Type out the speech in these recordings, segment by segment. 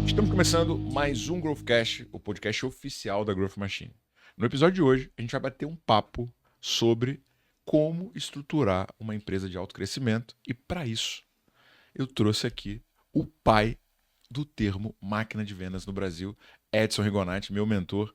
Estamos começando mais um Growthcast, o podcast oficial da Growth Machine. No episódio de hoje, a gente vai bater um papo sobre como estruturar uma empresa de alto crescimento e, para isso, eu trouxe aqui o pai do termo máquina de vendas no Brasil, Edson Rigonati, meu mentor.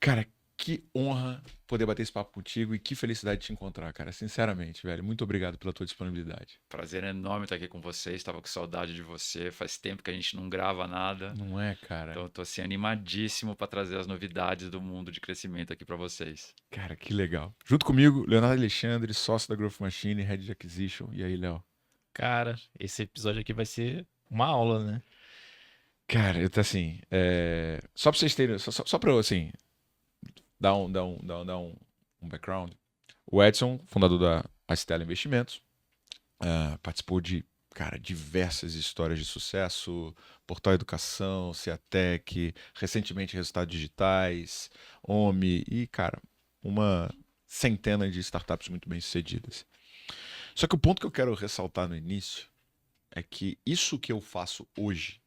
Cara, que honra poder bater esse papo contigo e que felicidade te encontrar, cara. Sinceramente, velho, muito obrigado pela tua disponibilidade. Prazer enorme estar aqui com vocês. Estava com saudade de você. Faz tempo que a gente não grava nada. Não é, cara? Então, eu tô assim animadíssimo para trazer as novidades do mundo de crescimento aqui para vocês. Cara, que legal. Junto comigo, Leonardo Alexandre, sócio da Growth Machine, Head de Acquisition. E aí, Léo? Cara, esse episódio aqui vai ser uma aula, né? Cara, eu tô assim. Só pra vocês terem. Só pra eu, assim, dar um background. O Edson, fundador da Astela Investimentos, participou de, cara, diversas histórias de sucesso, Portal Educação, Ciatec, recentemente Resultados Digitais, OMI e, cara, uma centena de startups muito bem sucedidas. Só que o ponto que eu quero ressaltar no início é que isso que eu faço hoje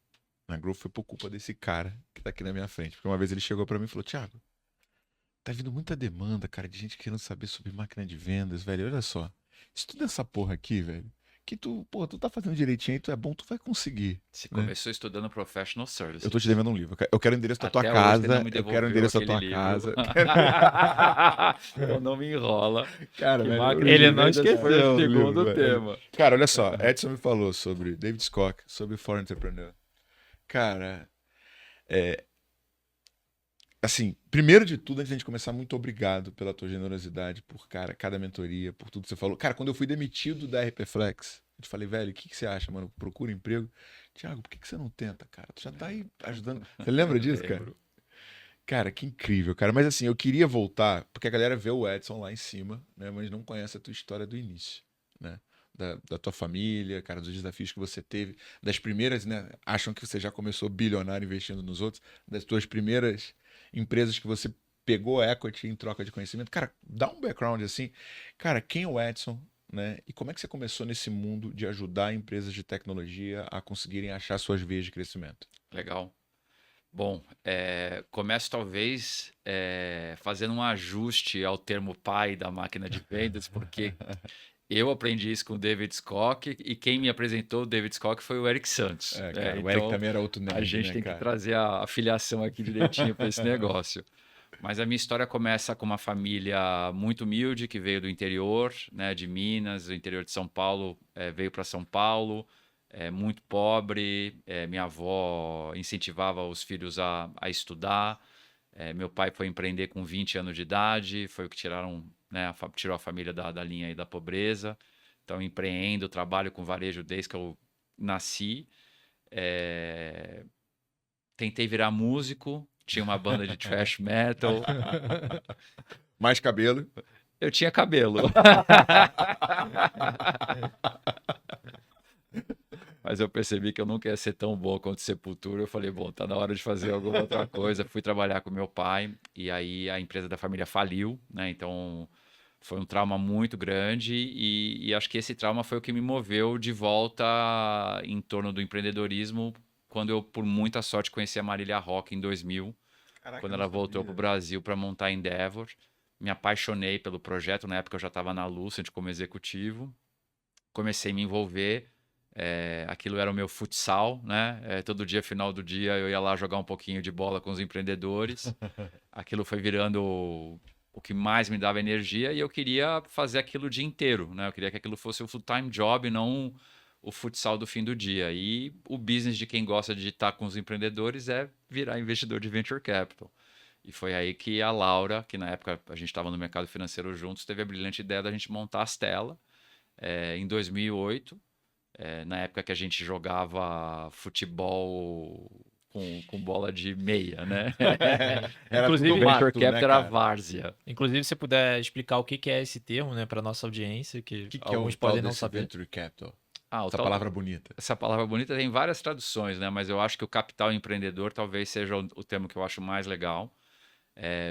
na Growth foi por culpa desse cara que tá aqui na minha frente. Porque uma vez ele chegou pra mim e falou: Thiago, tá vindo muita demanda, cara, de gente querendo saber sobre máquina de vendas, velho. Olha só, estuda essa porra aqui, velho. Que tu, pô, tu tá fazendo direitinho aí, tu é bom, tu vai conseguir, Você né? começou estudando Professional Eu tô te Services. devendo um livro. Eu quero o endereço da tua Até hoje você não casa. me Eu quero o devolveu endereço da aquele tua livro. casa. Então não me enrola. Cara, Que velho, máquina Ele de não vendas foi esqueceu o o segundo velho. tema. Cara, olha só. Edson me falou sobre David Scott, sobre For Entrepreneur. Cara, assim, primeiro de tudo, antes de a gente começar, muito obrigado pela tua generosidade, por, cara, cada mentoria, por tudo que você falou. Cara, quando eu fui demitido da RP Flex, eu te falei, velho, o que que você acha, mano? Procura emprego. Thiago, por que que você não tenta, cara? Tu já tá aí ajudando. Você lembra disso, cara? Lembro. Cara, que incrível, cara. Mas assim, eu queria voltar, porque a galera vê o Edson lá em cima, né? Mas não conhece a tua história do início, né? Da tua família, cara, dos desafios que você teve, das primeiras, né? Acham que você já começou bilionário investindo nos outros, das tuas primeiras empresas que você pegou equity em troca de conhecimento. Cara, dá um background assim. Cara, quem é o Edson, né? E como é que você começou nesse mundo de ajudar empresas de tecnologia a conseguirem achar suas vias de crescimento? Legal. Bom, começo talvez fazendo um ajuste ao termo pai da máquina de vendas, porque eu aprendi isso com o David Scott e quem me apresentou o David Scott foi o Eric Santos, É, né? cara, o Eric Então também era outro a nerd, gente né, tem que cara? trazer a filiação aqui direitinho para esse negócio. Mas a minha história começa com uma família muito humilde que veio do interior, né, de Minas, do interior de São Paulo, veio para São Paulo, muito pobre. Minha avó incentivava os filhos a estudar. Meu pai foi empreender com 20 anos de idade, foi o que tiraram, né, tirou a família da linha aí da pobreza. Então, empreendo, trabalho com varejo desde que eu nasci. É, Tentei virar músico, tinha uma banda de thrash metal. Mais cabelo. Eu tinha cabelo. Mas eu percebi que eu nunca ia ser tão bom quanto Sepultura. Eu falei, bom, tá na hora de fazer alguma outra coisa. Fui trabalhar com meu pai e aí a empresa da família faliu, né? Então foi um trauma muito grande e acho que esse trauma foi o que me moveu de volta em torno do empreendedorismo quando eu, por muita sorte, conheci a Marília Roque em 2000, Caraca, quando eu não ela voltou para o sabia. Brasil para montar a Endeavor. Me apaixonei pelo projeto, na época eu já estava na Lucent como executivo. Comecei a me envolver, aquilo era o meu futsal, né? Todo dia, final do dia, eu ia lá jogar um pouquinho de bola com os empreendedores. Aquilo foi virando o que mais me dava energia e eu queria fazer aquilo o dia inteiro, né? Eu queria que aquilo fosse o full-time job, não o futsal do fim do dia. E o business de quem gosta de estar com os empreendedores é virar investidor de venture capital. E foi aí que a Laura, que na época a gente estava no mercado financeiro juntos, teve a brilhante ideia da gente montar a Stella em 2008, na época que a gente jogava futebol com bola de meia, né? Era tudo Inclusive, Venture mato, né, Capital era cara? várzea. inclusive, se puder explicar o que que é esse termo, né, para nossa audiência, O que que é o alguns tal podem não desse saber. venture capital? Ah, Essa palavra bonita. essa palavra bonita tem várias traduções, né? Mas eu acho que o capital empreendedor talvez seja o termo que eu acho mais legal.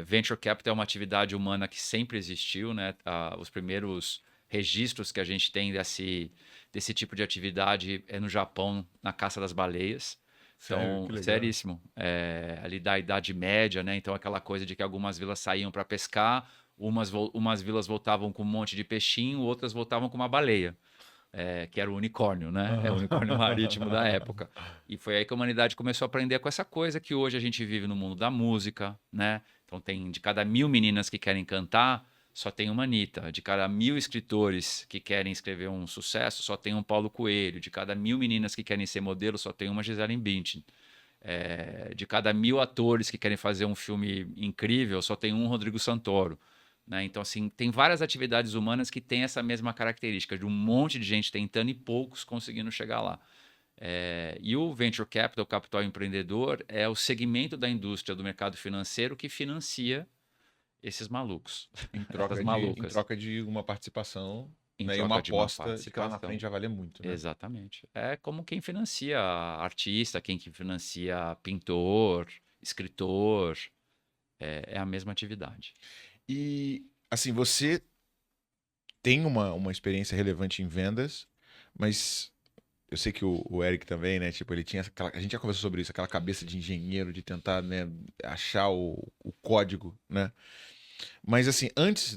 Venture Capital é uma atividade humana que sempre existiu, né? Os primeiros registros que a gente tem desse tipo de atividade é no Japão, na caça das baleias. Sério, Então, que legal. seríssimo. Ali da Idade Média, né? Então, aquela coisa de que algumas vilas saíam para pescar, umas vilas voltavam com um monte de peixinho, outras voltavam com uma baleia, que era o unicórnio, né? É o unicórnio marítimo da época. E foi aí que a humanidade começou a aprender com essa coisa que hoje a gente vive no mundo da música, né? Então, tem de cada 1000 meninas que querem cantar, só tem uma Anitta. De cada 1000 escritores que querem escrever um sucesso, só tem um Paulo Coelho. De cada 1000 meninas que querem ser modelo, só tem uma Gisele Bündchen. De cada 1000 atores que querem fazer um filme incrível, só tem um Rodrigo Santoro. Né? Então, assim, tem várias atividades humanas que têm essa mesma característica, de um monte de gente tentando e poucos conseguindo chegar lá. E o Venture Capital, o capital empreendedor, é o segmento da indústria do mercado financeiro que financia esses malucos, Em essas troca malucas, troca de uma participação, em né, e uma troca de uma aposta de que lá na participação. frente vai valer muito, né? Exatamente. É como quem financia artista, quem que financia pintor, escritor, é a mesma atividade. E, assim, você tem uma experiência relevante em vendas, mas eu sei que o Eric também, né? Tipo, ele tinha aquela, a gente já conversou sobre isso, aquela cabeça de engenheiro, de tentar, né, achar o código, né? Mas assim, antes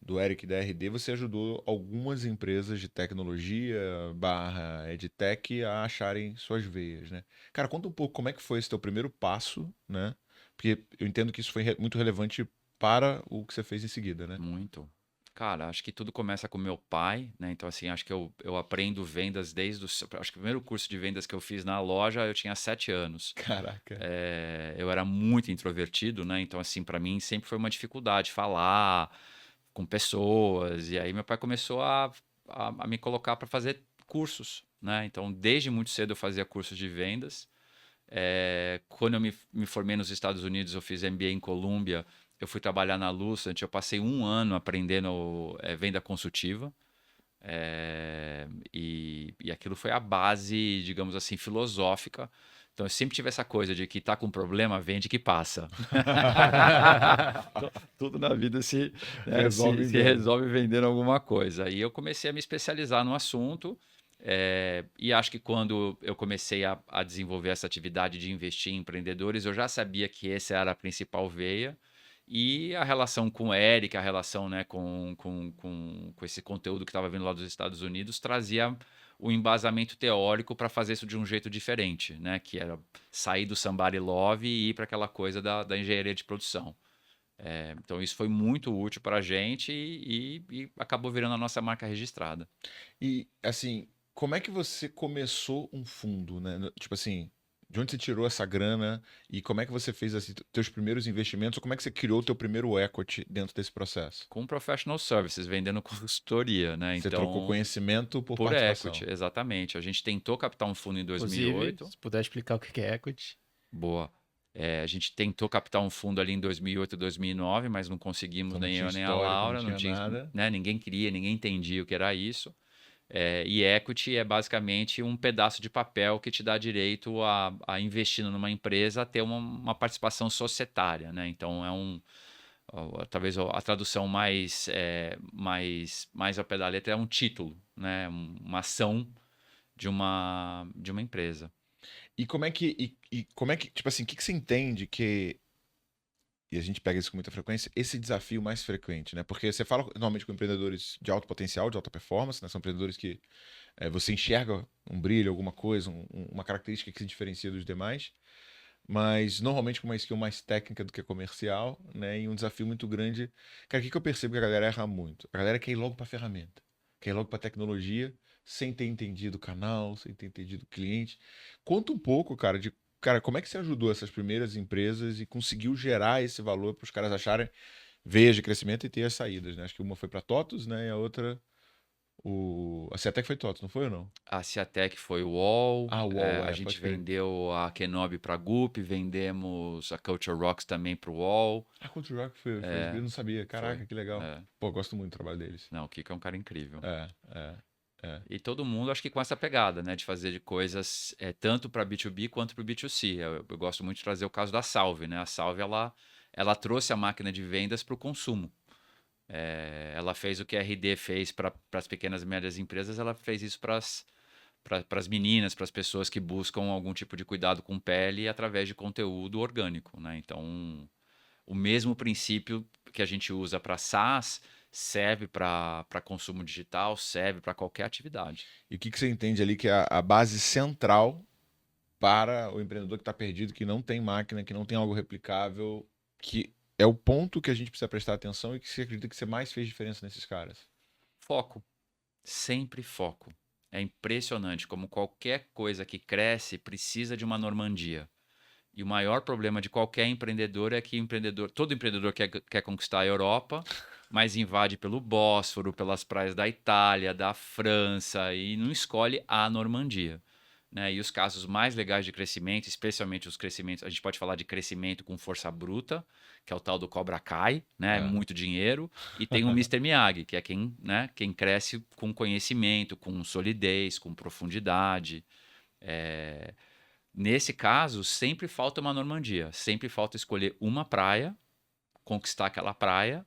do Eric e da RD, você ajudou algumas empresas de tecnologia barra EdTech a acharem suas veias, né? Cara, conta um pouco como é que foi esse teu primeiro passo, né? Porque eu entendo que isso foi muito relevante para o que você fez em seguida, né? Muito. Cara, acho que tudo começa com meu pai, né? Então, assim, acho que eu aprendo vendas desde o... Acho que o primeiro curso de vendas que eu fiz na loja, eu tinha 7 anos. Caraca. Eu era muito introvertido, né? Então, assim, para mim sempre foi uma dificuldade falar com pessoas. E aí meu pai começou a me colocar para fazer cursos, né? Então, desde muito cedo eu fazia cursos de vendas. Quando eu me formei nos Estados Unidos, eu fiz MBA em Colômbia. Eu fui trabalhar na Lucent. Eu passei um ano aprendendo venda consultiva. E aquilo foi a base, digamos assim, filosófica. Então, eu sempre tive essa coisa de que tá com problema, vende que passa. Tudo na vida Resolve em se venda. resolve vendendo alguma coisa. E eu comecei a me especializar no assunto. E acho que quando eu comecei a desenvolver essa atividade de investir em empreendedores, eu já sabia que essa era a principal veia. E a relação com o Eric, a relação, né, com esse conteúdo que estava vindo lá dos Estados Unidos, trazia o embasamento teórico para fazer isso de um jeito diferente, né, que era sair do Somebody Love e ir para aquela coisa da engenharia de produção. Então, isso foi muito útil para a gente e acabou virando a nossa marca registrada. E, assim, como é que você começou um fundo, né? Tipo assim, de onde você tirou essa grana e como é que você fez assim, teus primeiros investimentos ou como é que você criou o teu primeiro equity dentro desse processo? Com professional services, vendendo consultoria, né? Você trocou Então, conhecimento por por participação. equity, exatamente. A gente tentou captar um fundo em Inclusive, 2008. se puder explicar o que que é equity. Boa. A gente tentou captar um fundo ali em 2008, 2009, mas não conseguimos Então não nem tinha eu nem a histórico, não Laura, não tinha tinha, nada. né, ninguém queria, ninguém entendia o que era isso. E equity é basicamente um pedaço de papel que te dá direito a investir numa empresa, a ter uma participação societária, né? Então talvez a tradução mais ao pé da letra é um título, né? Uma ação de uma empresa. E como é que, tipo assim, o que que você entende que e a gente pega isso com muita frequência, esse desafio mais frequente, né? Porque você fala normalmente com empreendedores de alto potencial, de alta performance, né? São empreendedores que você enxerga um brilho, alguma coisa, uma característica que se diferencia dos demais, mas normalmente com uma skill mais técnica do que comercial, né? E um desafio muito grande. Cara, o que que eu percebo que a galera erra muito? A galera quer ir logo para a ferramenta, quer ir logo para a tecnologia, sem ter entendido o canal, sem ter entendido o cliente. Conta um pouco, cara, de cara, como é que você ajudou essas primeiras empresas e conseguiu gerar esse valor para os caras acharem veias de crescimento e ter as saídas, né? Acho que uma foi para TOTUS, né? E a outra, a Ciatec foi TOTUS, não foi ou não? A Ciatec foi o UOL, Ah, o UOL, a gente pode crer. vendeu a Kenobi para a Gup, vendemos a Culture Rocks também para o UOL. A Culture Rock foi, eu não sabia. Foi. Caraca, que legal. É. Pô, eu gosto muito do trabalho deles. Não, o Kiko é um cara incrível. É, é, é. E todo mundo, acho que com essa pegada, né, de fazer de coisas tanto para B2B quanto para o B2C. Eu gosto muito de trazer o caso da Salve, né? A Salve, ela trouxe a máquina de vendas para o consumo. Ela fez o que a RD fez para as pequenas e médias empresas, ela fez isso para para as meninas, para as pessoas que buscam algum tipo de cuidado com pele através de conteúdo orgânico, né? Então, o mesmo princípio que a gente usa para SaaS serve para consumo digital, serve para qualquer atividade. E o que você entende ali que é a base central para o empreendedor que está perdido, que não tem máquina, que não tem algo replicável, que é o ponto que a gente precisa prestar atenção e que você acredita que você mais fez diferença nesses caras? Foco. Sempre foco. É impressionante como qualquer coisa que cresce precisa de uma Normandia. E o maior problema de qualquer empreendedor é que todo empreendedor quer conquistar a Europa, mas invade pelo Bósforo, pelas praias da Itália, da França e não escolhe a Normandia. Né? E os casos mais legais de crescimento, especialmente os crescimentos, a gente pode falar de crescimento com força bruta, que é o tal do Cobra Kai, né? É. Muito dinheiro, e tem o Mr. Miyagi, que é quem, né? Quem cresce com conhecimento, com solidez, com profundidade. É, Nesse caso, sempre falta uma Normandia, sempre falta escolher uma praia, conquistar aquela praia,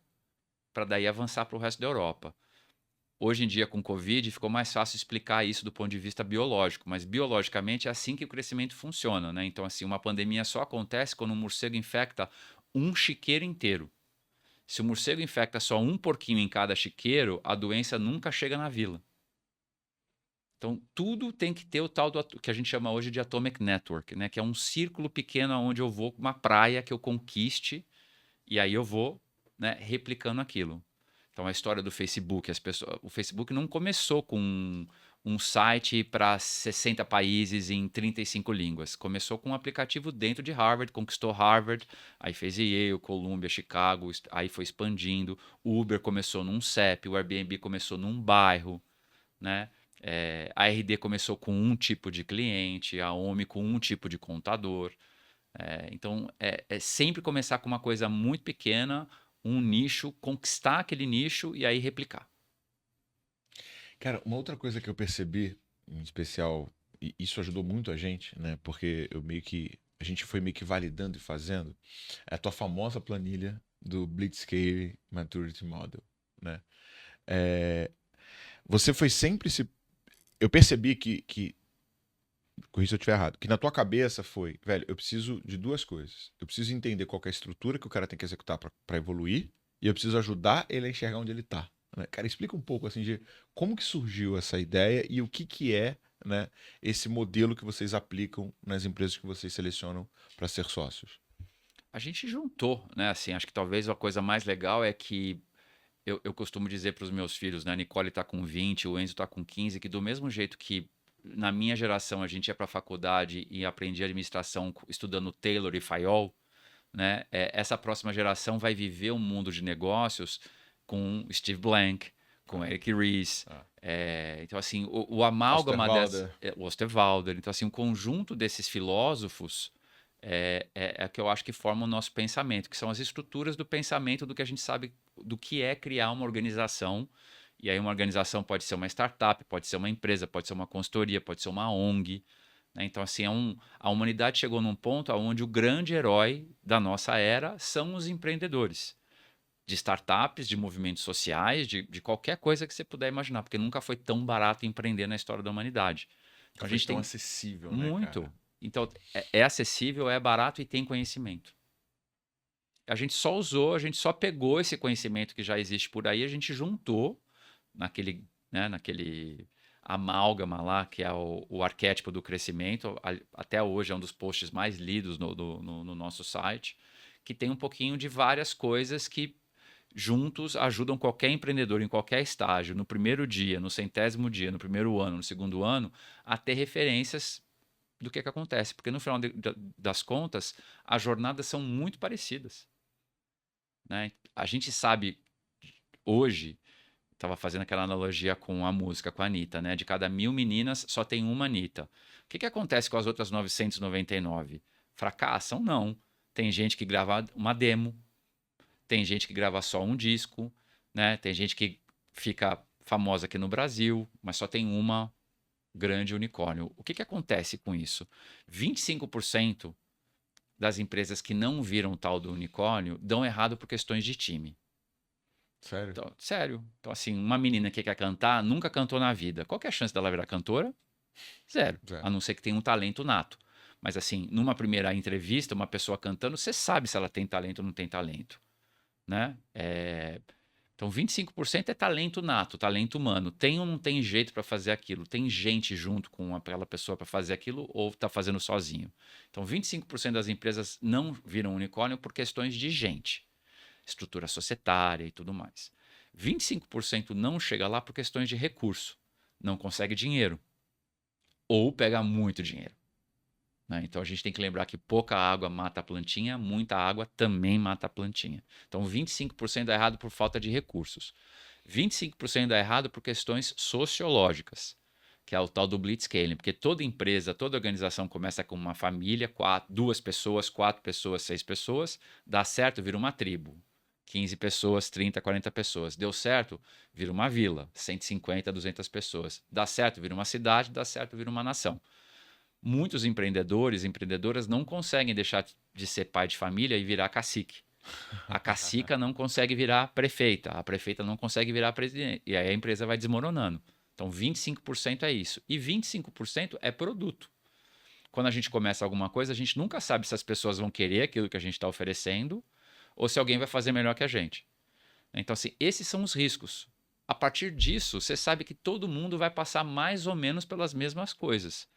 para daí avançar para o resto da Europa. Hoje em dia, com Covid, ficou mais fácil explicar isso do ponto de vista biológico, mas biologicamente é assim que o crescimento funciona, né? Então, assim, uma pandemia só acontece quando um morcego infecta um chiqueiro inteiro. Se o morcego infecta só um porquinho em cada chiqueiro, a doença nunca chega na vila. Então, tudo tem que ter o tal que a gente chama hoje de Atomic Network, né? Que é um círculo pequeno onde eu vou, uma praia que eu conquiste, e aí eu vou, né, replicando aquilo. Então, a história do Facebook, o Facebook não começou com um site para 60 países em 35 línguas. Começou com um aplicativo dentro de Harvard, conquistou Harvard, aí fez Yale, Columbia, Chicago, aí foi expandindo. O Uber começou num CEP, o Airbnb começou num bairro, né? A RD começou com um tipo de cliente, a OMI com um tipo de contador. Então, é sempre começar com uma coisa muito pequena, um nicho, conquistar aquele nicho e aí replicar. Cara, uma outra coisa que eu percebi, em especial, e isso ajudou muito a gente, né? Porque a gente foi meio que validando e fazendo, é a tua famosa planilha do Blitzscaling Maturity Model, né? É, você foi sempre se. Eu percebi corrija se eu estiver errado, que na tua cabeça foi, velho, eu preciso de duas coisas. Eu preciso entender qual que é a estrutura que o cara tem que executar para evoluir, e eu preciso ajudar ele a enxergar onde ele tá, né? Cara, explica um pouco assim de como que surgiu essa ideia e o que é, né, esse modelo que vocês aplicam nas empresas que vocês selecionam para ser sócios. A gente juntou, né? Assim, acho que talvez a coisa mais legal é que eu costumo dizer para os meus filhos, né? A Nicole está com 20, o Enzo está com 15, que do mesmo jeito que na minha geração a gente ia para a faculdade e aprendia administração estudando Taylor e Fayol, né? Essa próxima geração vai viver um mundo de negócios com Steve Blank, com Eric Ries. Então, assim, o amálgama Osterwalder. o Osterwalder. Então, assim, o conjunto desses filósofos é que eu acho que forma o nosso pensamento, que são as estruturas do pensamento do que a gente sabe do que é criar uma organização. E aí uma organização pode ser uma startup, pode ser uma empresa, pode ser uma consultoria, pode ser uma ONG. Né? Então, assim, a humanidade chegou num ponto onde o grande herói da nossa era são os empreendedores. De startups, de movimentos sociais, de qualquer coisa que você puder imaginar, porque nunca foi tão barato empreender na história da humanidade. Então, a Foi gente tão tem acessível, né, muito. cara? Então, é acessível, é barato e tem conhecimento. A gente só usou, a gente só pegou esse conhecimento que já existe por aí, a gente juntou naquele amálgama lá, que é o arquétipo do crescimento. Até hoje é um dos posts mais lidos no nosso site, que tem um pouquinho de várias coisas que juntos ajudam qualquer empreendedor em qualquer estágio, no primeiro dia, no 100º dia, no primeiro ano, no segundo ano, a ter referências do que acontece. Porque no final das contas, as jornadas são muito parecidas. Né? A gente sabe hoje, estava fazendo aquela analogia com a música, com a Anitta, né? De cada 1000 meninas, só tem uma Anitta. O que acontece com as outras 999? Fracassam? Não. Tem gente que grava uma demo, tem gente que grava só um disco, né? Tem gente que fica famosa aqui no Brasil, mas só tem uma grande unicórnio. O que acontece com isso? 25% das empresas que não viram o tal do unicórnio dão errado por questões de time. Sério? Então, sério. Então, assim, uma menina que quer cantar, nunca cantou na vida. Qual que é a chance dela virar cantora? Zero. Zero. A não ser que tenha um talento nato. Mas assim, numa primeira entrevista, uma pessoa cantando, você sabe se ela tem talento ou não tem talento, né? Então, 25% é talento nato, talento humano. Tem ou não tem jeito para fazer aquilo? Tem gente junto com aquela pessoa para fazer aquilo ou está fazendo sozinho? Então, 25% das empresas não viram unicórnio por questões de gente, estrutura societária e tudo mais. 25% não chega lá por questões de recurso, não consegue dinheiro ou pega muito dinheiro, né? Então a gente tem que lembrar que pouca água mata a plantinha, muita água também mata a plantinha. Então 25% dá errado por falta de recursos. 25% dá errado por questões sociológicas, que é o tal do blitzscaling, porque toda empresa, toda organização começa com uma família, 2 pessoas, 4 pessoas, 6 pessoas, dá certo, vira uma tribo. 15 pessoas, 30, 40 pessoas. Deu certo, vira uma vila, 150, 200 pessoas. Dá certo, vira uma cidade, dá certo, vira uma nação. Muitos empreendedores e empreendedoras não conseguem deixar de ser pai de família e virar cacique. A cacica não consegue virar prefeita, a prefeita não consegue virar presidente. E aí a empresa vai desmoronando. Então 25% é isso. E 25% é produto. Quando a gente começa alguma coisa, a gente nunca sabe se as pessoas vão querer aquilo que a gente está oferecendo ou se alguém vai fazer melhor que a gente. Então, assim, esses são os riscos. A partir disso, você sabe que todo mundo vai passar mais ou menos pelas mesmas coisas,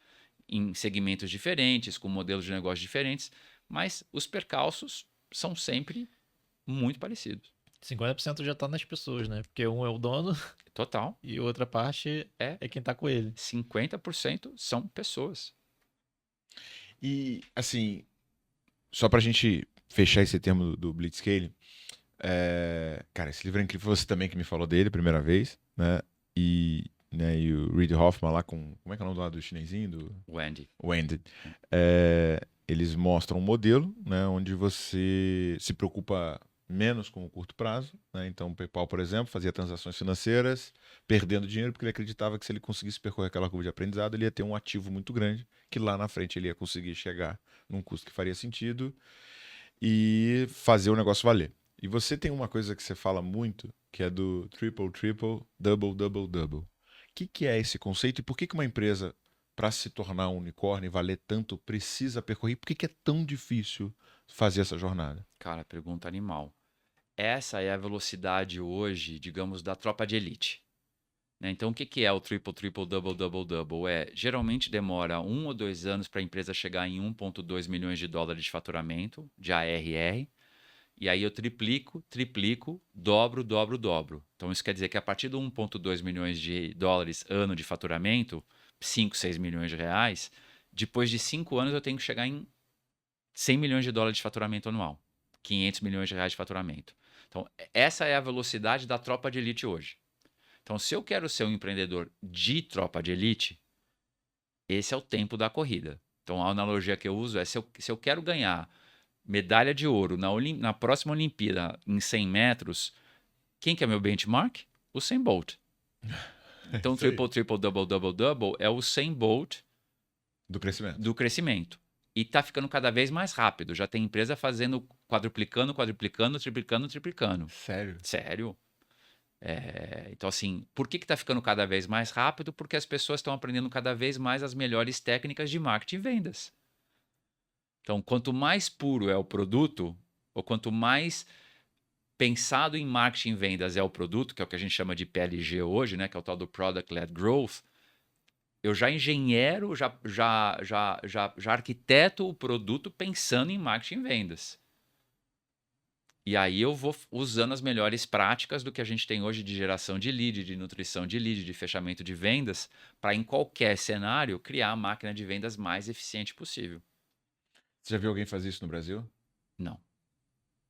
em segmentos diferentes, com modelos de negócio diferentes, mas os percalços são sempre muito parecidos. 50% já tá nas pessoas, né? Porque um é o dono Total. e outra parte É é quem tá com ele. 50% são pessoas. E, assim, só pra gente fechar esse termo do Blitzscaling, cara, esse livro é incrível, você também que me falou dele, primeira vez, né? E o Reid Hoffman lá com, como é que é o nome do chinesinho? O Andy. Eles mostram um modelo, né, onde você se preocupa menos com o curto prazo, né? Então o PayPal, por exemplo, fazia transações financeiras perdendo dinheiro porque ele acreditava que se ele conseguisse percorrer aquela curva de aprendizado, ele ia ter um ativo muito grande, que lá na frente ele ia conseguir chegar num custo que faria sentido e fazer o negócio valer. E você tem uma coisa que você fala muito, que é do triple, triple, double, double, double. O que é esse conceito e por que uma empresa, para se tornar um unicórnio e valer tanto, precisa percorrer? Por que é tão difícil fazer essa jornada? Cara, pergunta animal. Essa é a velocidade hoje, digamos, da tropa de elite, né? Então, o que é o triple, triple, double, double, double? Geralmente demora 1 ou 2 anos para a empresa chegar em 1,2 milhões de dólares de faturamento, de ARR, e aí eu triplico, triplico, dobro, dobro, dobro. Então, isso quer dizer que a partir do 1,2 milhões de dólares ano de faturamento, 5, 6 milhões de reais, depois de 5 anos eu tenho que chegar em 100 milhões de dólares de faturamento anual, 500 milhões de reais de faturamento. Então, essa é a velocidade da tropa de elite hoje. Então, se eu quero ser um empreendedor de tropa de elite, esse é o tempo da corrida. Então, a analogia que eu uso é se eu quero ganhar medalha de ouro na próxima Olimpíada em 100 metros, quem que é meu benchmark? O Usain Bolt. Então, triple, triple, double, double, double é o Usain Bolt do crescimento. E está ficando cada vez mais rápido. Já tem empresa fazendo quadruplicando, quadruplicando, triplicando, triplicando. Sério? Sério. Então, assim, por que está ficando cada vez mais rápido? Porque as pessoas estão aprendendo cada vez mais as melhores técnicas de marketing e vendas. Então, quanto mais puro é o produto, ou quanto mais pensado em marketing e vendas é o produto, que é o que a gente chama de PLG hoje, né, que é o tal do Product Led Growth, eu já engenheiro, já arquiteto o produto pensando em marketing e vendas. E aí eu vou usando as melhores práticas do que a gente tem hoje de geração de lead, de nutrição de lead, de fechamento de vendas, para em qualquer cenário criar a máquina de vendas mais eficiente possível. Você já viu alguém fazer isso no Brasil? Não.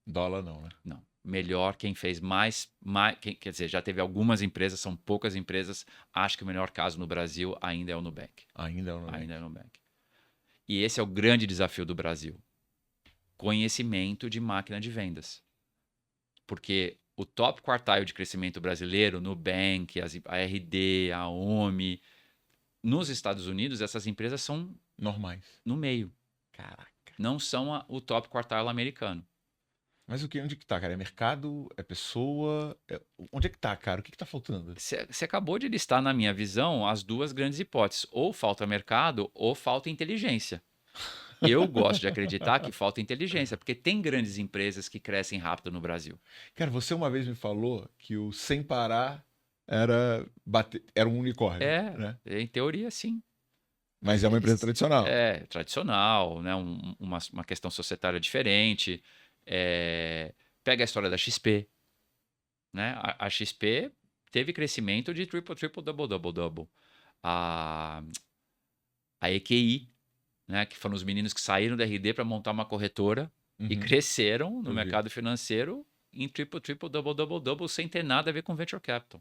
Dólar não, né? Não. Melhor quem fez mais quer dizer, já teve algumas empresas, são poucas empresas. Acho que o melhor caso no Brasil ainda é o Nubank. Ainda é o Nubank. Ainda é o Nubank. E esse é o grande desafio do Brasil. Conhecimento de máquina de vendas. Porque o top quartile de crescimento brasileiro, Nubank, a RD, a OMI, nos Estados Unidos, essas empresas são normais. No meio. Caraca. Não são o top quartile americano. Mas onde que tá, cara? É mercado? É pessoa? Onde é que tá, cara? O que que tá faltando? Você acabou de listar, na minha visão, as duas grandes hipóteses. Ou falta mercado, ou falta inteligência. Eu gosto de acreditar que falta inteligência, porque tem grandes empresas que crescem rápido no Brasil. Cara, você uma vez me falou que o Sem Parar era um unicórnio, né? Em teoria, sim. Mas é uma empresa tradicional. É tradicional, né? Uma questão societária diferente. Pega a história da XP, né? A XP teve crescimento de triple, triple, double, double, double. A EQI, né? Que foram os meninos que saíram da RD para montar uma corretora e Uhum. cresceram no Eu vi. mercado financeiro em triple, triple, double, double, double, sem ter nada a ver com venture capital.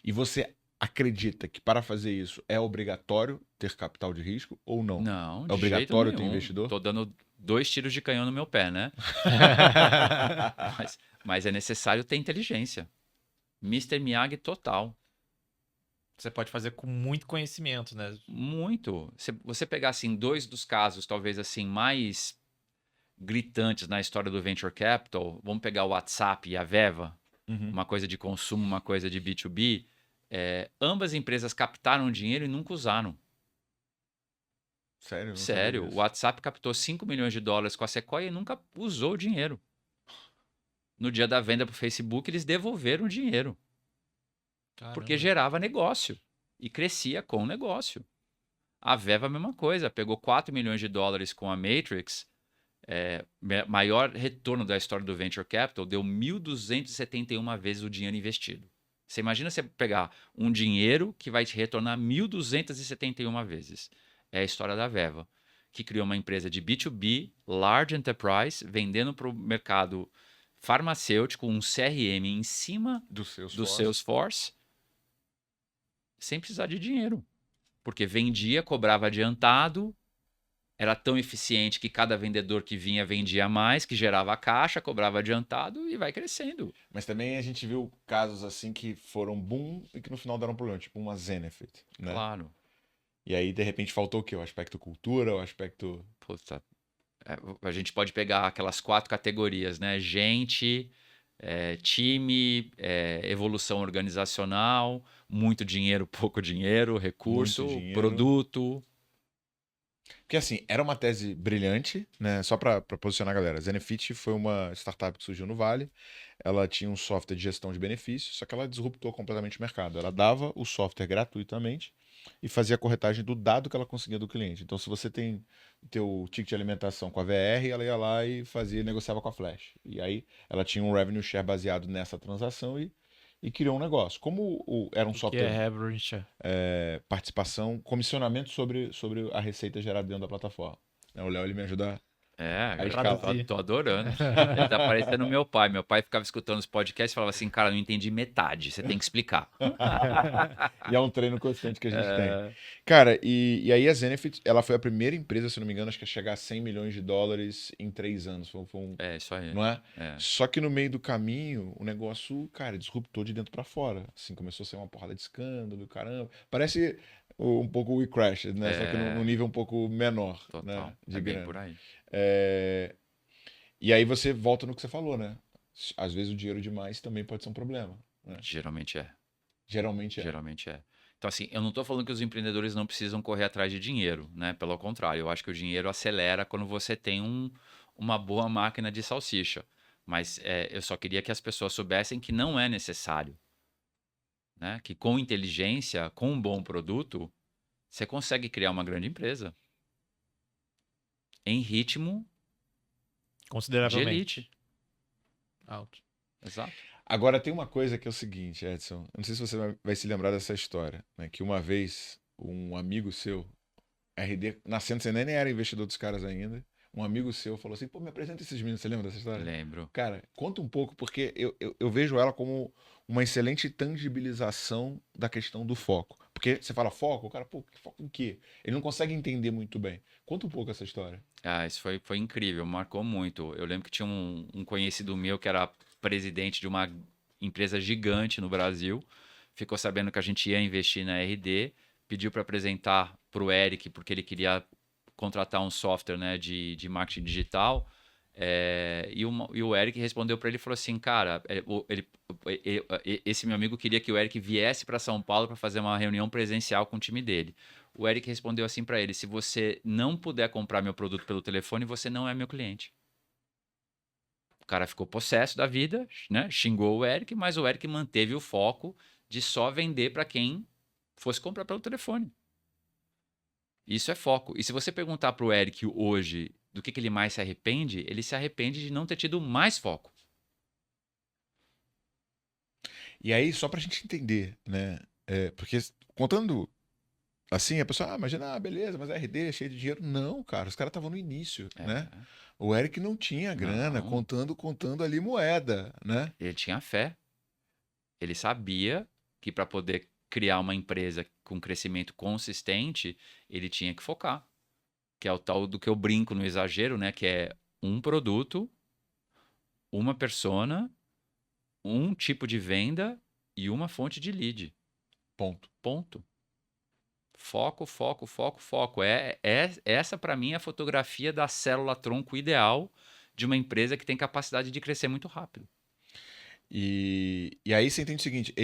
E você acredita que para fazer isso é obrigatório ter capital de risco ou não? Não, É de jeito obrigatório ter nenhum. investidor? Tô dando 2 tiros de canhão no meu pé, né? Mas é necessário ter inteligência. Mr. Miyagi total. Você pode fazer com muito conhecimento, né? Muito. Se você pegar assim 2 dos casos, talvez assim mais gritantes na história do venture capital, vamos pegar o WhatsApp e a Veva, Uhum. uma coisa de consumo, uma coisa de B2B. Ambas empresas captaram dinheiro e nunca usaram. Sério? Eu não sabia Sério, o disso. WhatsApp captou $5 milhões com a Sequoia e nunca usou o dinheiro. No dia da venda para o Facebook, eles devolveram o dinheiro. Porque Caramba. gerava negócio e crescia com o negócio. A Veva, a mesma coisa, pegou $4 milhões com a Matrix, maior retorno da história do Venture Capital, deu 1.271 vezes o dinheiro investido. Você imagina você pegar um dinheiro que vai te retornar 1.271 vezes. É a história da Veva, que criou uma empresa de B2B, large enterprise, vendendo para o mercado farmacêutico, um CRM em cima Do do Salesforce. Salesforce, sem precisar de dinheiro. Porque vendia, cobrava adiantado, era tão eficiente que cada vendedor que vinha vendia mais, que gerava caixa, cobrava adiantado e vai crescendo. Mas também a gente viu casos assim que foram boom e que no final deram problema, tipo uma Zenefit, né? Claro. E aí, de repente, faltou o quê? O aspecto cultura, o aspecto... Puta, a gente pode pegar aquelas 4 categorias, né? Gente, time, evolução organizacional, muito dinheiro, pouco dinheiro, recurso, Muito dinheiro. produto. Porque assim, era uma tese brilhante, né? Só para posicionar a galera. Zenefit foi uma startup que surgiu no Vale. Ela tinha um software de gestão de benefícios, só que ela disruptou completamente o mercado. Ela dava o software gratuitamente e fazia a corretagem do dado que ela conseguia do cliente. Então, se você tem o teu ticket de alimentação com a VR, ela ia lá e negociava com a Flash. E aí ela tinha um revenue share baseado nessa transação e criou um negócio. Como era um O que software é revenue share? participação, comissionamento sobre a receita gerada dentro da plataforma. Né, o Léo ele me ajuda a escalar. Tô adorando. Ele tá parecendo meu pai. Meu pai ficava escutando os podcasts e falava assim, cara, não entendi metade, você tem que explicar. E é um treino constante que a gente tem. Cara, e aí a Zenefit, ela foi a primeira empresa, se não me engano, acho que a chegar a $100 milhões em 3 anos. Foi Isso aí. não é? Só que no meio do caminho, o negócio, cara, disruptou de dentro pra fora. Assim, começou a ser uma porrada de escândalo, caramba. Parece um pouco o We Crashed, né? Só que num nível um pouco menor, Total. né? De É bem grana. por aí. E aí você volta no que você falou, né? Às vezes o dinheiro demais também pode ser um problema. Né? Geralmente é. Geralmente é. Geralmente é. Então, assim, eu não estou falando que os empreendedores não precisam correr atrás de dinheiro, né? Pelo contrário, eu acho que o dinheiro acelera quando você tem uma boa máquina de salsicha. Mas eu só queria que as pessoas soubessem que não é necessário. Né? Que com inteligência, com um bom produto, você consegue criar uma grande empresa. Em ritmo de Consideravelmente. elite. Alto. Exato. Agora tem uma coisa que é o seguinte, Edson. Eu não sei se você vai se lembrar dessa história, né? Que uma vez um amigo seu, RD, nascendo, você nem era investidor dos caras ainda. Um amigo seu falou assim: pô, me apresenta esses meninos. Você lembra dessa história? Lembro. Cara, conta um pouco, porque eu vejo ela como uma excelente tangibilização da questão do foco. Porque você fala foco, o cara, pô, foco em quê? Ele não consegue entender muito bem. Conta um pouco essa história. Isso foi incrível, marcou muito. Eu lembro que tinha um conhecido meu que era presidente de uma empresa gigante no Brasil, ficou sabendo que a gente ia investir na RD, pediu para apresentar para o Eric, porque ele queria contratar um software, né, de marketing digital. E o Eric respondeu para ele e falou assim, cara, esse meu amigo queria que o Eric viesse para São Paulo para fazer uma reunião presencial com o time dele. O Eric respondeu assim para ele, se você não puder comprar meu produto pelo telefone, você não é meu cliente. O cara ficou possesso da vida, né? Xingou o Eric, mas o Eric manteve o foco de só vender para quem fosse comprar pelo telefone. Isso é foco. E se você perguntar para o Eric hoje do que ele mais se arrepende, ele se arrepende de não ter tido mais foco. E aí, só pra gente entender, né? Porque contando assim, a pessoa, imagina, beleza, mas RD, cheio de dinheiro. Não, cara, os caras estavam no início, né? É, O Eric não tinha grana, não, contando ali moeda, né? ele tinha fé. Ele sabia que para poder criar uma empresa com crescimento consistente, ele tinha que focar. Que é o tal do que eu brinco no exagero, né? Que é um produto, uma persona, um tipo de venda e uma fonte de lead. Ponto. Ponto. Foco, foco, foco, foco. Essa, para mim, é a fotografia da célula-tronco ideal de uma empresa que tem capacidade de crescer muito rápido. E aí você entende o seguinte,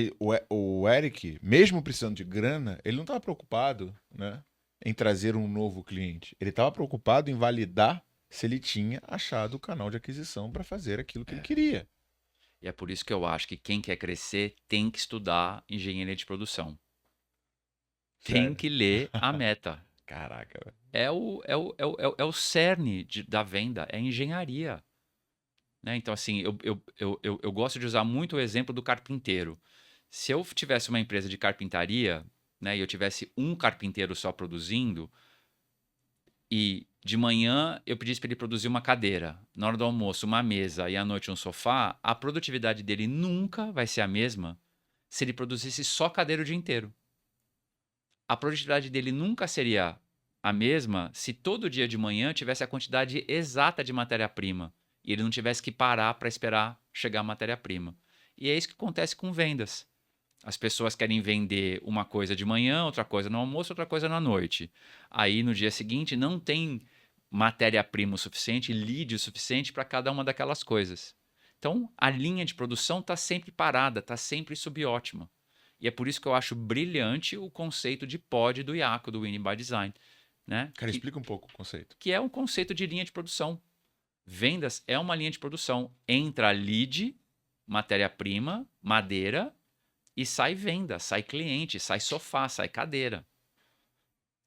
o Eric, mesmo precisando de grana, ele não estava preocupado, né, em trazer um novo cliente. Ele estava preocupado em validar se ele tinha achado o canal de aquisição para fazer aquilo que ele queria. E é por isso que eu acho que quem quer crescer tem que estudar engenharia de produção. Tem Sério. que ler a meta. Caraca, velho. É o cerne da venda, é engenharia. Né? Então, assim, eu gosto de usar muito o exemplo do carpinteiro. Se eu tivesse uma empresa de carpintaria, né, e eu tivesse um carpinteiro só produzindo, e de manhã eu pedisse para ele produzir uma cadeira, na hora do almoço uma mesa e à noite um sofá, a produtividade dele nunca vai ser a mesma se ele produzisse só cadeira o dia inteiro. A produtividade dele nunca seria a mesma se todo dia de manhã tivesse a quantidade exata de matéria-prima e ele não tivesse que parar para esperar chegar a matéria-prima. E é isso que acontece com vendas. As pessoas querem vender uma coisa de manhã, outra coisa no almoço, outra coisa na noite. Aí no dia seguinte não tem matéria-prima o suficiente, lead o suficiente para cada uma daquelas coisas. Então a linha de produção está sempre parada, está sempre subótima. E é por isso que eu acho brilhante o conceito de pod do Iaco, do Winning by Design. Né? Cara, explica um pouco o conceito. Que é um conceito de linha de produção. Vendas é uma linha de produção. Entra lead, matéria-prima, madeira, e sai venda, sai cliente, sai sofá, sai cadeira.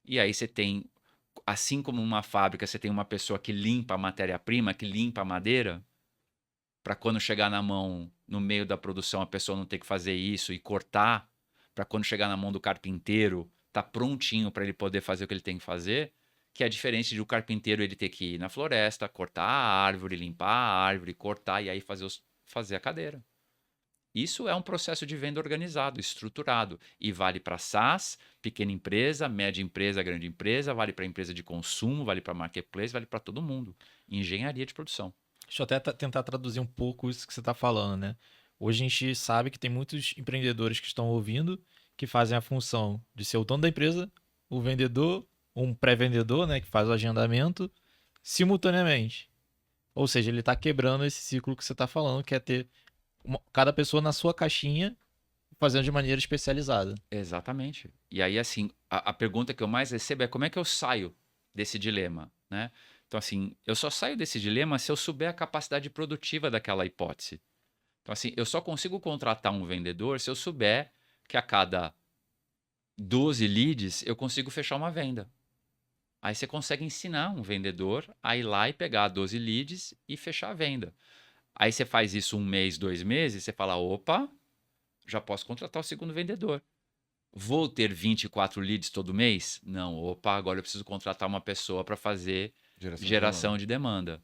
E aí você tem, assim como numa fábrica, você tem uma pessoa que limpa a matéria-prima, que limpa a madeira, para quando chegar na mão, no meio da produção, a pessoa não ter que fazer isso e cortar, para quando chegar na mão do carpinteiro, tá prontinho para ele poder fazer o que ele tem que fazer, que é diferente de o carpinteiro ele ter que ir na floresta, cortar a árvore, limpar a árvore, cortar e aí fazer a cadeira. Isso é um processo de venda organizado, estruturado, e vale para SaaS, pequena empresa, média empresa, grande empresa, vale para empresa de consumo, vale para marketplace, vale para todo mundo. Engenharia de produção. Deixa eu até tentar traduzir um pouco isso que você está falando, né? Hoje a gente sabe que tem muitos empreendedores que estão ouvindo que fazem a função de ser o dono da empresa, o vendedor, um pré-vendedor, né, que faz o agendamento, simultaneamente. Ou seja, ele está quebrando esse ciclo que você está falando, que é ter cada pessoa na sua caixinha fazendo de maneira especializada. Exatamente. E aí, assim, a pergunta que eu mais recebo é como é que eu saio desse dilema, né? Então, assim, eu só saio desse dilema se eu souber a capacidade produtiva daquela hipótese. Então, assim, eu só consigo contratar um vendedor se eu souber que a cada 12 leads eu consigo fechar uma venda. Aí você consegue ensinar um vendedor a ir lá e pegar 12 leads e fechar a venda. Aí você faz isso 1 mês, 2 meses, você fala, opa, já posso contratar o segundo vendedor. Vou ter 24 leads todo mês? Não, opa, agora eu preciso contratar uma pessoa para fazer geração de demanda.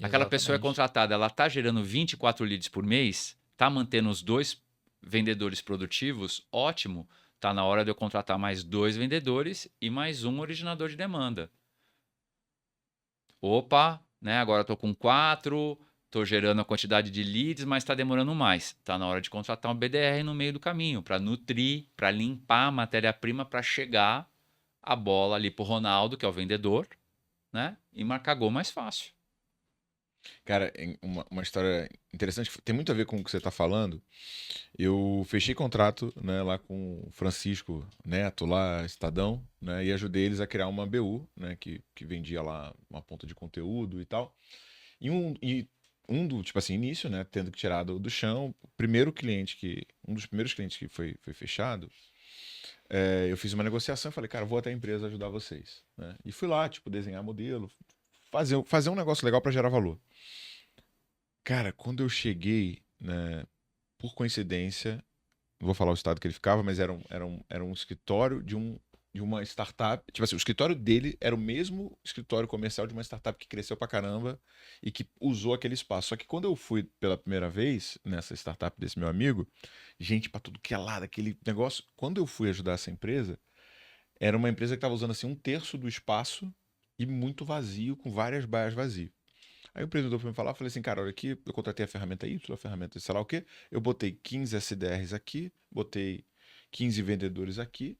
Aquela pessoa é Exatamente. contratada, ela está gerando 24 leads por mês, está mantendo os 2 vendedores produtivos, ótimo. Está na hora de eu contratar mais 2 vendedores e mais um originador de demanda. Opa, né? Agora estou com 4, estou gerando a quantidade de leads, mas está demorando mais. Está na hora de contratar um BDR no meio do caminho, para nutrir, para limpar a matéria-prima, para chegar a bola ali para o Ronaldo, que é o vendedor, né? E marcar gol mais fácil. Cara, uma história interessante, tem muito a ver com o que você está falando. Eu fechei contrato, né, lá com o Francisco Neto, lá, Estadão, né, e ajudei eles a criar uma BU, né, que vendia lá uma ponta de conteúdo e tal. E do, tipo assim, início, né, tendo que tirar do chão, um dos primeiros clientes que foi fechado, eu fiz uma negociação e falei, cara, vou até a empresa ajudar vocês, né? E fui lá, tipo, desenhar modelo, fazer um negócio legal para gerar valor. Cara, quando eu cheguei, né, por coincidência, não vou falar o estado que ele ficava, mas era um escritório de uma startup. Tipo assim, o escritório dele era o mesmo escritório comercial de uma startup que cresceu pra caramba e que usou aquele espaço. Só que quando eu fui pela primeira vez nessa startup desse meu amigo, gente pra tudo que é lado, aquele negócio. Quando eu fui ajudar essa empresa, era uma empresa que estava usando assim um terço do espaço e muito vazio, com várias baias vazias. Aí o empreendedor foi me falar, eu falei assim, cara, olha aqui, eu contratei a ferramenta Y, a ferramenta sei lá o quê, eu botei 15 SDRs aqui, botei 15 vendedores aqui,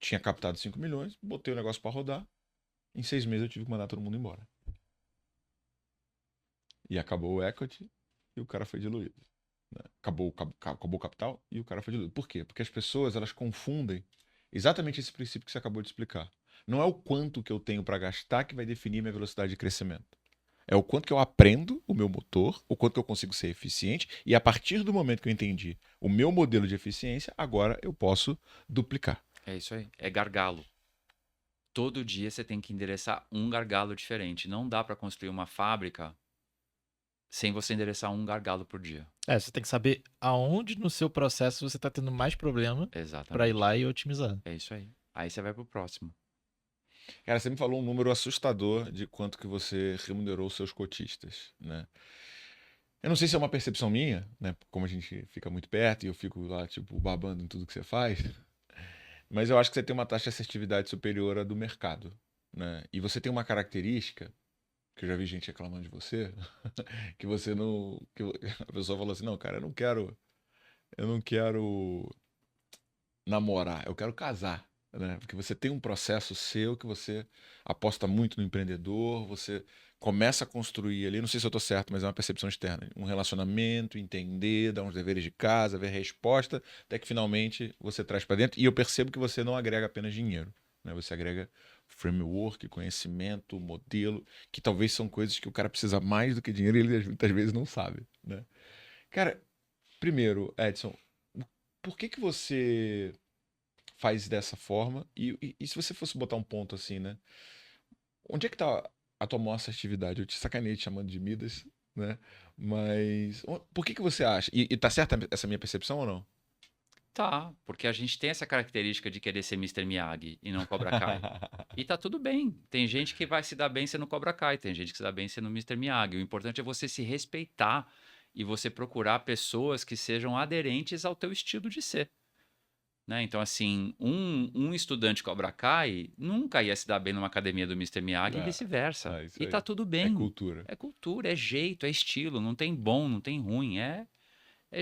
tinha captado 5 milhões, botei o negócio para rodar, em 6 meses eu tive que mandar todo mundo embora. E acabou o equity e o cara foi diluído. Né? Acabou o capital e o cara foi diluído. Por quê? Porque as pessoas, elas confundem exatamente esse princípio que você acabou de explicar. Não é o quanto que eu tenho para gastar que vai definir minha velocidade de crescimento. É o quanto que eu aprendo o meu motor, o quanto que eu consigo ser eficiente, e a partir do momento que eu entendi o meu modelo de eficiência, agora eu posso duplicar. É isso aí. É gargalo. Todo dia você tem que endereçar um gargalo diferente. Não dá para construir uma fábrica sem você endereçar um gargalo por dia. Você tem que saber aonde no seu processo você está tendo mais problema para ir Exatamente. lá e otimizar. É isso aí. Aí você vai pro próximo. Cara, você me falou um número assustador de quanto que você remunerou seus cotistas, né? Eu não sei se é uma percepção minha, né? Como a gente fica muito perto e eu fico lá, tipo, babando em tudo que você faz, mas eu acho que você tem uma taxa de assertividade superior à do mercado, né? E você tem uma característica, que eu já vi gente reclamando de você, que você não... a pessoa falou assim, não, cara, eu não quero namorar, eu quero casar, né? Porque você tem um processo seu que você aposta muito no empreendedor, você começa a construir ali, não sei se eu estou certo, mas é uma percepção externa, um relacionamento, entender, dar uns deveres de casa, ver a resposta, até que finalmente você traz para dentro. E eu percebo que você não agrega apenas dinheiro, né? Você agrega framework, conhecimento, modelo, que talvez são coisas que o cara precisa mais do que dinheiro e ele muitas vezes não sabe, né? Cara, primeiro, Edson, por que que você faz dessa forma? E se você fosse botar um ponto assim, né? Onde é que tá a tua maior assertividade? Eu te sacanei te chamando de Midas, né? Mas por que que você acha? E tá certa essa minha percepção ou não? Tá, porque a gente tem essa característica de querer ser Mr. Miyagi e não Cobra Kai. E tá tudo bem. Tem gente que vai se dar bem sendo Cobra Kai, tem gente que se dá bem sendo Mr. Miyagi. O importante é você se respeitar e você procurar pessoas que sejam aderentes ao teu estilo de ser. Né? Então, assim, um estudante Cobra Kai nunca ia se dar bem numa academia do Mr. Miyagi e vice-versa. Isso E aí. tá tudo É bem. cultura. É cultura, é jeito, é estilo. Não tem bom, não tem ruim. É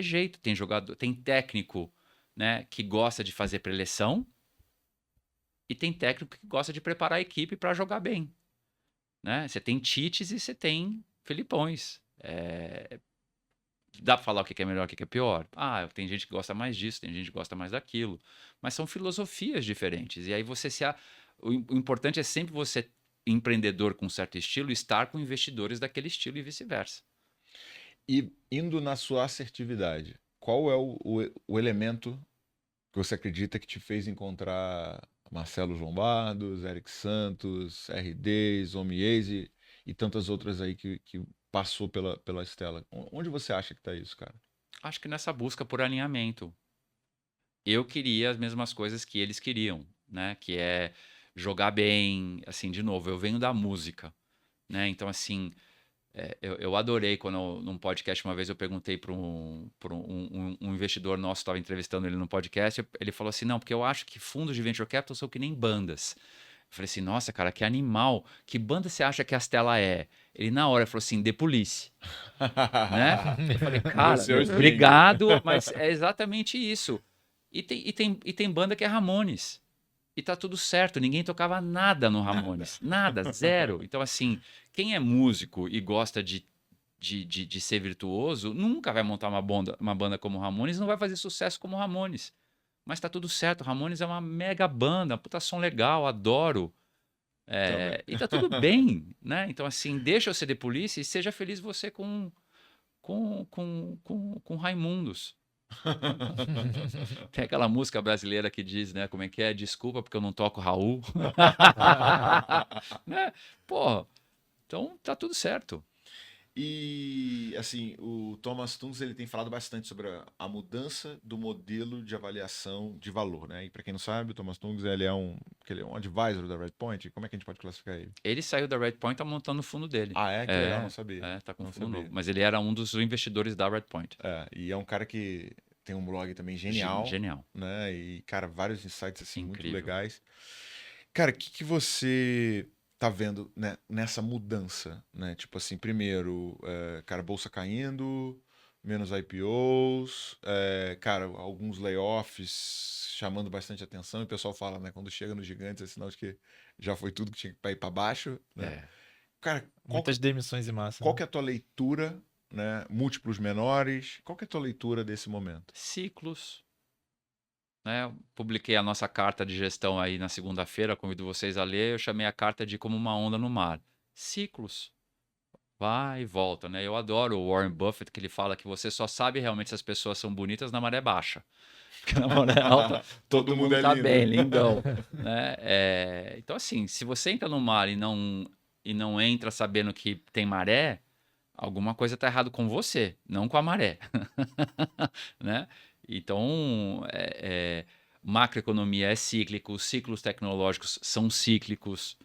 jeito. Tem jogador, tem técnico, né, que gosta de fazer preleção e tem técnico que gosta de preparar a equipe para jogar bem. Né? Você tem Tites e você tem Felipões. Dá pra falar o que é melhor, o que é pior? Ah, tem gente que gosta mais disso, tem gente que gosta mais daquilo. Mas são filosofias diferentes. E aí o importante é sempre você, empreendedor com certo estilo, estar com investidores daquele estilo e vice-versa. E indo na sua assertividade, qual é o elemento que você acredita que te fez encontrar Marcelo Lombardos, Eric Santos, RDs, Omies e tantas outras aí que passou pela Stella? Onde você acha que tá isso, cara? Acho que nessa busca por alinhamento, eu queria as mesmas coisas que eles queriam, né? Que é jogar bem, assim, de novo, eu venho da música, né? Então, assim, eu adorei quando, num podcast, uma vez eu perguntei para um investidor nosso, estava entrevistando ele no podcast, ele falou assim, não, porque eu acho que fundos de venture capital são que nem bandas. Eu falei assim, nossa, cara, que animal, que banda você acha que a Stella é? Ele na hora falou assim, The Police, né? Eu falei, cara, Você é o Sting. obrigado, mas é exatamente isso. E tem banda que é Ramones. E tá tudo certo, ninguém tocava nada no Ramones. Nada, zero. Então, assim, quem é músico e gosta de ser virtuoso, nunca vai montar uma banda como Ramones, não vai fazer sucesso como Ramones. Mas tá tudo certo, Ramones é uma mega banda, puta som legal, adoro. Também. E tá tudo bem, né? Então, assim, deixa eu ser The Police e seja feliz você com Raimundos. Tem aquela música brasileira que diz, né? Como é que é? Desculpa porque eu não toco Raul. Né? Pô, então tá tudo certo. E, assim, o Thomas Tunges, ele tem falado bastante sobre a mudança do modelo de avaliação de valor, né? E para quem não sabe, o Thomas Tunges, ele é um advisor da Redpoint. Como é que a gente pode classificar ele? Ele saiu da Redpoint, tá montando o fundo dele. Ah, é? Que legal, não sabia. Tá com Não fundo sabia. novo. Mas ele era um dos investidores da Redpoint. E é um cara que tem um blog também genial, Genial. né? E, cara, vários insights, assim, muito Incrível. legais. Cara, o que você tá vendo, né, nessa mudança, né? Tipo assim, primeiro, cara, bolsa caindo, menos IPOs, cara, alguns layoffs chamando bastante atenção, e o pessoal fala, né, quando chega nos gigantes é sinal de que já foi tudo que tinha pra ir pra baixo, né? Cara, Muitas demissões em massa. qual que é a tua leitura, né? Múltiplos menores, qual que é a tua leitura desse momento? Ciclos. Né? Eu publiquei a nossa carta de gestão aí na segunda-feira, convido vocês a ler. Eu chamei a carta de Como uma Onda no Mar. Ciclos. Vai e volta, né? Eu adoro o Warren Buffett, que ele fala que você só sabe realmente se as pessoas são bonitas na maré baixa. Porque na maré alta, todo mundo tá lindo. bem, lindão. Né? Então, assim, se você entra no mar e não entra sabendo que tem maré, alguma coisa tá errado com você, não com a maré. Né? Então, macroeconomia é cíclico, ciclos tecnológicos são cíclicos.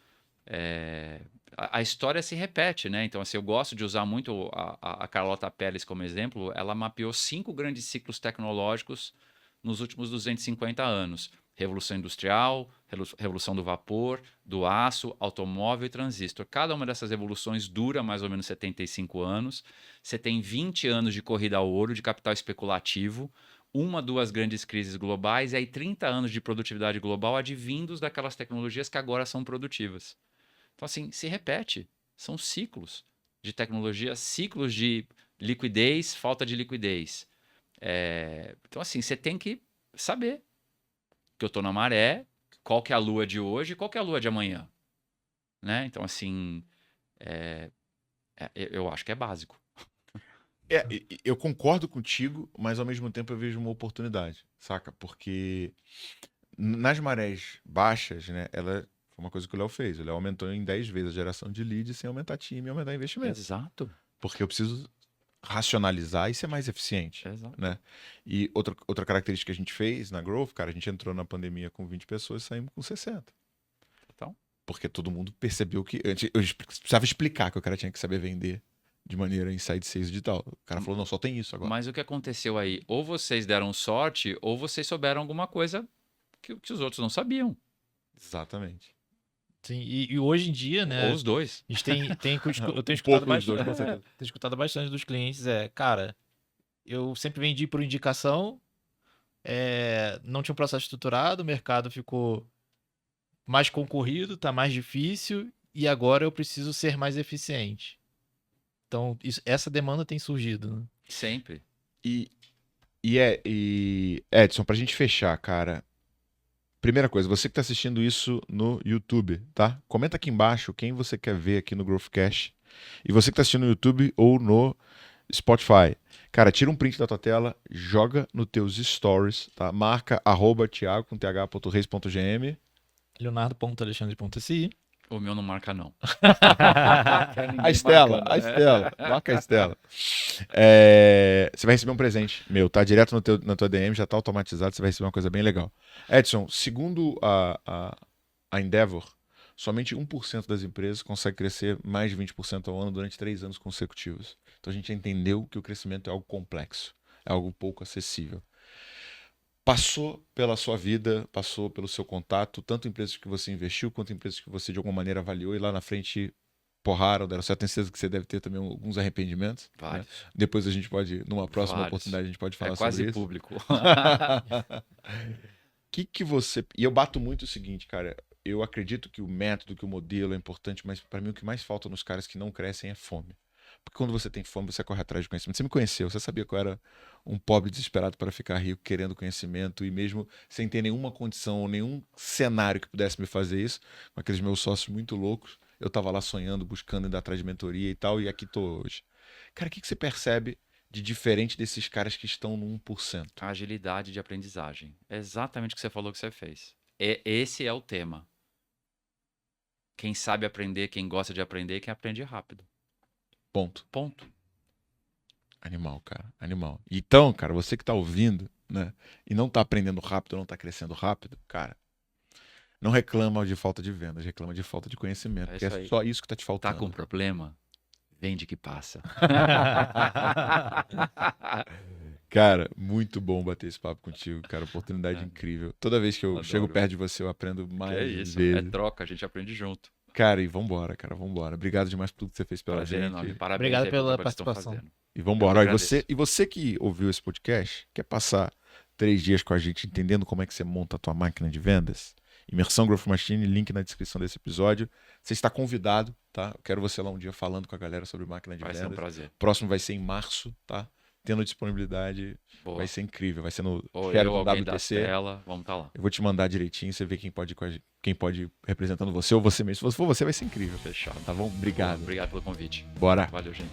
A história se repete, né? Então, assim, eu gosto de usar muito a Carlota Pérez como exemplo. Ela mapeou 5 grandes ciclos tecnológicos nos últimos 250 anos. Revolução Industrial, Revolução do Vapor, do Aço, Automóvel e Transistor. Cada uma dessas revoluções dura mais ou menos 75 anos. Você tem 20 anos de corrida ao ouro, de capital especulativo, 2 grandes crises globais e aí 30 anos de produtividade global advindos daquelas tecnologias que agora são produtivas. Então, assim, se repete. São ciclos de tecnologia, ciclos de liquidez, falta de liquidez. Então, assim, você tem que saber que eu estou na maré, qual que é a lua de hoje e qual que é a lua de amanhã. Né? Então, assim, eu acho que é básico. Eu concordo contigo, mas ao mesmo tempo eu vejo uma oportunidade, saca? Porque nas marés baixas, né, ela foi uma coisa que o Léo fez. O Léo aumentou em 10 vezes a geração de leads sem aumentar time e aumentar investimento. Exato. Porque eu preciso racionalizar e ser mais eficiente, Exato. né? E outra característica que a gente fez na Growth, cara, a gente entrou na pandemia com 20 pessoas e saímos com 60. Então, Porque todo mundo percebeu que... Eu precisava explicar que o cara tinha que saber vender de maneira inside sales digital. O cara falou, não, só tem isso agora. mas o que aconteceu aí? Ou vocês deram sorte, ou vocês souberam alguma coisa que os outros não sabiam. Exatamente. Sim, e hoje em dia, né? Ou os dois. A gente eu tenho pouco escutado dos dois, bastante, com certeza. tenho escutado bastante dos clientes, cara, eu sempre vendi por indicação, não tinha um processo estruturado, o mercado ficou mais concorrido, tá mais difícil, e agora eu preciso ser mais eficiente. Então, essa demanda tem surgido, né? Sempre. E Edson, pra gente fechar, cara. Primeira coisa, você que tá assistindo isso no YouTube, tá? Comenta aqui embaixo quem você quer ver aqui no Growthcast. E você que tá assistindo no YouTube ou no Spotify. Cara, tira um print da tua tela, joga nos teus stories, tá? Marca @thiago.reis.gm. Leonardo.alexandre.si. O meu não marca, não. A Estela. Marca a Estela. Você vai receber um presente meu, tá? Direto na tua DM, já tá automatizado, você vai receber uma coisa bem legal. Edson, segundo a Endeavor, somente 1% das empresas consegue crescer mais de 20% ao ano durante 3 anos consecutivos. Então a gente entendeu que o crescimento é algo complexo, é algo pouco acessível. Passou pela sua vida, passou pelo seu contato, tanto empresas que você investiu, quanto empresas que você de alguma maneira avaliou e lá na frente porraram, deram certo. Tenho certeza que você deve ter também alguns arrependimentos. Vários. Né? Depois a gente pode, numa próxima Vários. oportunidade, a gente pode falar quase sobre isso. público. que você... E eu bato muito o seguinte, cara. Eu acredito que o método, que o modelo é importante, mas pra mim o que mais falta nos caras que não crescem é fome. Porque quando você tem fome, você corre atrás de conhecimento. Você me conheceu, você sabia que eu era um pobre desesperado para ficar rico, querendo conhecimento, e mesmo sem ter nenhuma condição ou nenhum cenário que pudesse me fazer isso, com aqueles meus sócios muito loucos, eu tava lá sonhando, buscando indo atrás de mentoria e tal, e aqui tô hoje. Cara, o que você percebe de diferente desses caras que estão no 1%? A agilidade de aprendizagem. É exatamente o que você falou que você fez. Esse é o tema. Quem sabe aprender, quem gosta de aprender, quem aprende rápido. Ponto. Ponto. Animal, cara. Animal. Então, cara, você que tá ouvindo, né? E não tá aprendendo rápido, não tá crescendo rápido, cara, não reclama de falta de vendas, reclama de falta de conhecimento. É Porque isso é aí. só isso que tá te Tá faltando. com problema? Vende que passa. Cara, muito bom bater esse papo contigo, cara. Oportunidade É. incrível. Toda vez que eu Adoro. chego perto de você, eu aprendo mais É isso. É vezes. troca, a gente aprende junto. Cara, e vambora, cara, vambora. Obrigado demais por tudo que você fez pela Prazer gente. enorme. Parabéns Obrigado aí pelo pela trabalho que vocês estão participação. fazendo. E vambora. Eu Ó, agradeço. e você que ouviu esse podcast, quer passar 3 dias com a gente entendendo como é que você monta a tua máquina de vendas? Imersão Growth Machine, link na descrição desse episódio. Você está convidado, tá? Eu quero você lá um dia falando com a galera sobre máquina de Vai ser um vendas. prazer. Próximo vai ser em março, tá? Tendo disponibilidade, Boa. vai ser incrível. Vai ser no Ou Sheraton eu, alguém da WTC. tela, vamos estar lá. Eu vou te mandar direitinho, você vê quem pode ir representando você ou você mesmo. Se for você, vai ser incrível. Fechado. Tá bom? Boa, Obrigado. obrigado pelo convite. Bora. Valeu, gente.